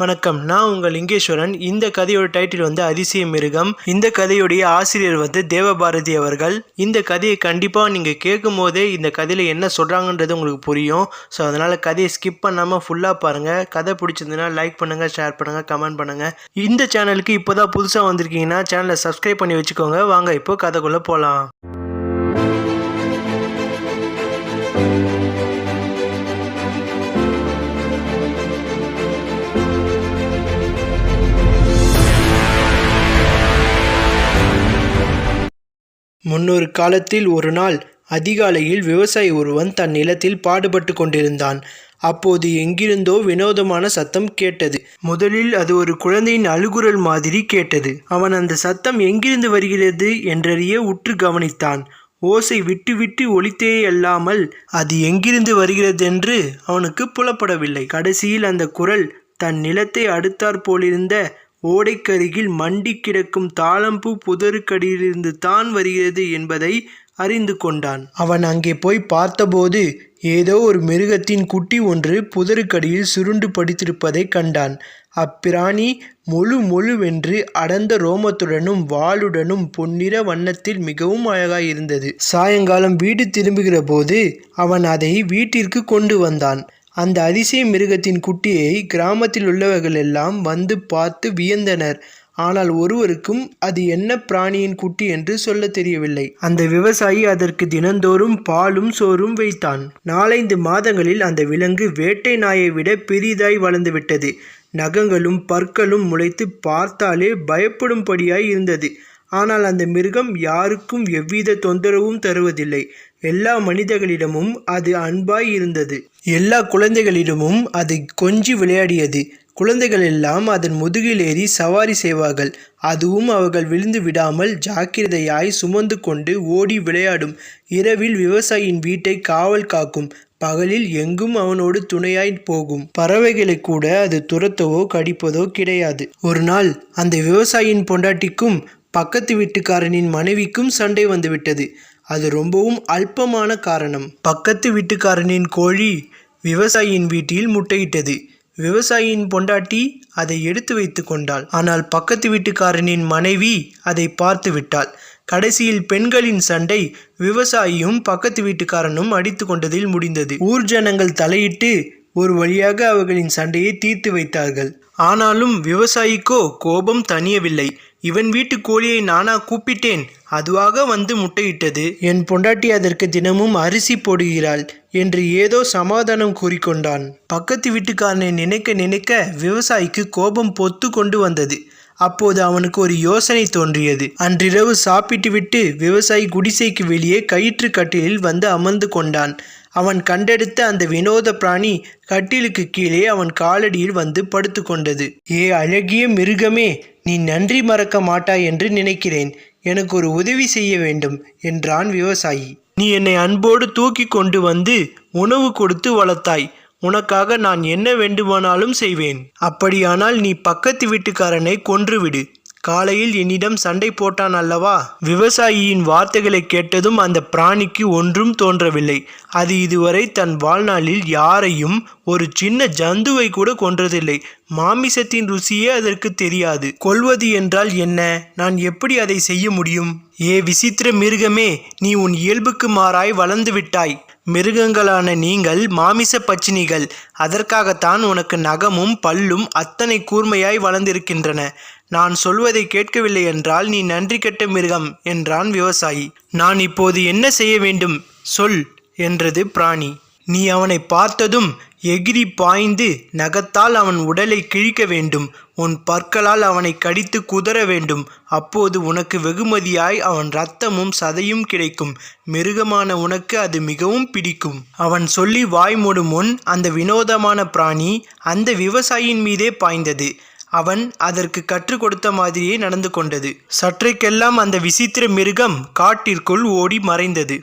வணக்கம், நான் உங்கள் லிங்கேஸ்வரன். இந்த கதையோட டைட்டில் அதிசய மிருகம். இந்த கதையுடைய ஆசிரியர் தேவபாரதி அவர்கள். இந்த கதையை கண்டிப்பாக நீங்கள் கேட்கும் போதே இந்த கதையில் என்ன சொல்கிறாங்கன்றது உங்களுக்கு புரியும். ஸோ அதனால் கதையை ஸ்கிப் பண்ணாமல் ஃபுல்லாக பாருங்கள். கதை பிடிச்சிருந்ததுன்னா லைக் பண்ணுங்கள், ஷேர் பண்ணுங்கள், கமெண்ட் பண்ணுங்கள். இந்த சேனலுக்கு இப்போ தான் புதுசாக வந்திருக்கீங்கன்னா சேனலை சப்ஸ்கிரைப் பண்ணி வச்சுக்கோங்க. வாங்க இப்போ கதைக்குள்ளே போகலாம். முன்னொரு காலத்தில் ஒரு நாள் அதிகாலையில் விவசாயி ஒருவன் தன் நிலத்தில் பாடுபட்டு கொண்டிருந்தான். அப்போது எங்கிருந்தோ வினோதமான சத்தம் கேட்டது. முதலில் அது ஒரு குழந்தையின் அழுகுரல் மாதிரி கேட்டது. அவன் அந்த சத்தம் எங்கிருந்து வருகிறது என்றறிய உற்று கவனித்தான். ஓசை விட்டு விட்டு ஒலித்தே அல்லாமல் அது எங்கிருந்து வருகிறதென்று அவனுக்கு புலப்படவில்லை. கடைசியில் அந்த குரல் தன் நிலத்தை அடுத்தாற்போலிருந்த ஓடைக்கருகில் மண்டி கிடக்கும் தாளம்பூ புதருக்கடியிலிருந்து தான் வருகிறது என்பதை அறிந்து கொண்டான். அவன் அங்கே போய் பார்த்தபோது ஏதோ ஒரு மிருகத்தின் குட்டி ஒன்று புதருக்கடியில் சுருண்டு படுத்திருப்பதை கண்டான். அப்பிராணி முழுவென்று அடர்ந்த ரோமத்துடனும் வாளுடனும் பொன்னிற வண்ணத்தில் மிகவும் அழகாயிருந்தது. சாயங்காலம் வீடு திரும்புகிற போது அவன் அதை வீட்டிற்கு கொண்டு வந்தான். அந்த அதிசய மிருகத்தின் குட்டியை கிராமத்தில் உள்ளவர்கள் எல்லாம் வந்து பார்த்து வியந்தனர். ஆனால் ஒருவருக்கும் அது என்ன பிராணியின் குட்டி என்று சொல்ல தெரியவில்லை. அந்த விவசாயி அதற்கு தினந்தோறும் பாலும் சோறும் வைத்தான். 4-5 மாதங்களில் அந்த விலங்கு வேட்டை நாயை விட பெரிதாய் வளர்ந்துவிட்டது. நகங்களும் பற்களும் முளைத்து பார்த்தாலே பயப்படும்படியாய் இருந்தது. ஆனால் அந்த மிருகம் யாருக்கும் எவ்வித தொந்தரவும் தருவதில்லை. எல்லா மனிதர்களிடமும் அது அன்பாய் இருந்தது. எல்லா குழந்தைகளிடமும் அது கொஞ்சி விளையாடியது. குழந்தைகள் எல்லாம் அதன் முதுகில் ஏறி சவாரி செய்வார்கள். அதுவும் அவர்கள் விழுந்து விடாமல் ஜாக்கிரதையாய் சுமந்து கொண்டு ஓடி விளையாடும். இரவில் விவசாயியின் வீட்டை காவல் காக்கும். பகலில் எங்கும் அவனோடு துணையாய் போகும். பறவைகளை கூட அது துரத்தவோ கடிப்பதோ கிடையாது. ஒரு நாள் அந்த விவசாயியின் பொண்டாட்டிக்கும் பக்கத்து வீட்டுக்காரனின் மனைவிக்கும் சண்டை வந்துவிட்டது. அது ரொம்பவும் அல்பமான காரணம். பக்கத்து வீட்டுக்காரனின் கோழி விவசாயியின் வீட்டில் முட்டையிட்டது. விவசாயியின் பொண்டாட்டி அதை எடுத்து வைத்து கொண்டாள். ஆனால் பக்கத்து வீட்டுக்காரனின் மனைவி அதை பார்த்து விட்டாள். கடைசியில் பெண்களின் சண்டை விவசாயியும் பக்கத்து வீட்டுக்காரனும் அடித்து கொண்டதில் முடிந்தது. ஊர் ஜனங்கள் தலையிட்டு ஒரு வழியாக அவர்களின் சண்டையை தீர்த்து வைத்தார்கள். ஆனாலும் விவசாயிக்கோ கோபம் தணியவில்லை. இவன் வீட்டு கோழியை நானா கூப்பிட்டேன், அதுவாக வந்து முட்டையிட்டது. என் பொண்டாட்டி அதற்கு தினமும் அரிசி போடுகிறாள் என்று ஏதோ சமாதானம் கூறிக்கொண்டான். பக்கத்து வீட்டுக்காரனை நினைக்க நினைக்க விவசாயிக்கு கோபம் பொத்து கொண்டு வந்தது. அப்போது அவனுக்கு ஒரு யோசனை தோன்றியது. அன்றிரவு சாப்பிட்டு விட்டு விவசாயி குடிசைக்கு வெளியே கயிற்று கட்டிலில் வந்து அமர்ந்து கொண்டான். அவன் கண்டெடுத்த அந்த வினோத பிராணி கட்டிலுக்கு கீழே அவன் காலடியில் வந்து படுத்து கொண்டது. ஏ அழகிய மிருகமே, நீ நன்றி மறக்க மாட்டாய் என்று நினைக்கிறேன். எனக்கு ஒரு உதவி செய்ய வேண்டும் என்றான் விவசாயி. நீ என்னை அன்போடு தூக்கி கொண்டு வந்து உணவு கொடுத்து வளர்த்தாய். உனக்காக நான் என்ன வேண்டுமானாலும் செய்வேன். அப்படியானால் நீ பக்கத்து வீட்டுக்காரனை கொன்றுவிடு. காலையில் என்னிடம் சண்டை போட்டான் அல்லவா? விவசாயியின் வார்த்தைகளை கேட்டதும் அந்த பிராணிக்கு ஒன்றும் தோன்றவில்லை. அது இதுவரை தன் வாழ்நாளில் யாரையும் ஒரு சின்ன ஜந்துவை கூட கொன்றதில்லை. மாமிசத்தின் ருசியே அதற்கு தெரியாது. கொல்வது என்றால் என்ன? நான் எப்படி அதை செய்ய முடியும்? ஏ விசித்திர மிருகமே, நீ உன் இயல்புக்கு மாறாய் வளர்ந்து விட்டாய். மிருகங்களான நீங்கள் மாமிச பச்சினிகள். அதற்காகத்தான் உனக்கு நகமும் பல்லும் அத்தனை கூர்மையாய் வளர்ந்திருக்கின்றன. நான் சொல்வதை கேட்கவில்லை என்றால் நீ நன்றி கெட்ட மிருகம் என்றான் விவசாயி. நான் இப்போது என்ன செய்ய வேண்டும் சொல் என்றது பிராணி. நீ அவனை பார்த்ததும் எகிரி பாய்ந்து நகத்தால் அவன் உடலை கிழிக்க வேண்டும். உன் பற்களால் அவனை கடித்து குதற வேண்டும். அப்போது உனக்கு வெகுமதியாய் அவன் இரத்தமும் சதையும் கிடைக்கும். மிருகமான உனக்கு அது மிகவும் பிடிக்கும். அவன் சொல்லி வாய் மூடும் முன் அந்த வினோதமான பிராணி அந்த விவசாயியின் மீதே பாய்ந்தது. அவன் அதற்கு கற்றுக் கொடுத்த மாதிரியே நடந்து கொண்டது. சற்றைக்கெல்லாம் அந்த விசித்திர மிருகம் காட்டிற்குள் ஓடி மறைந்தது.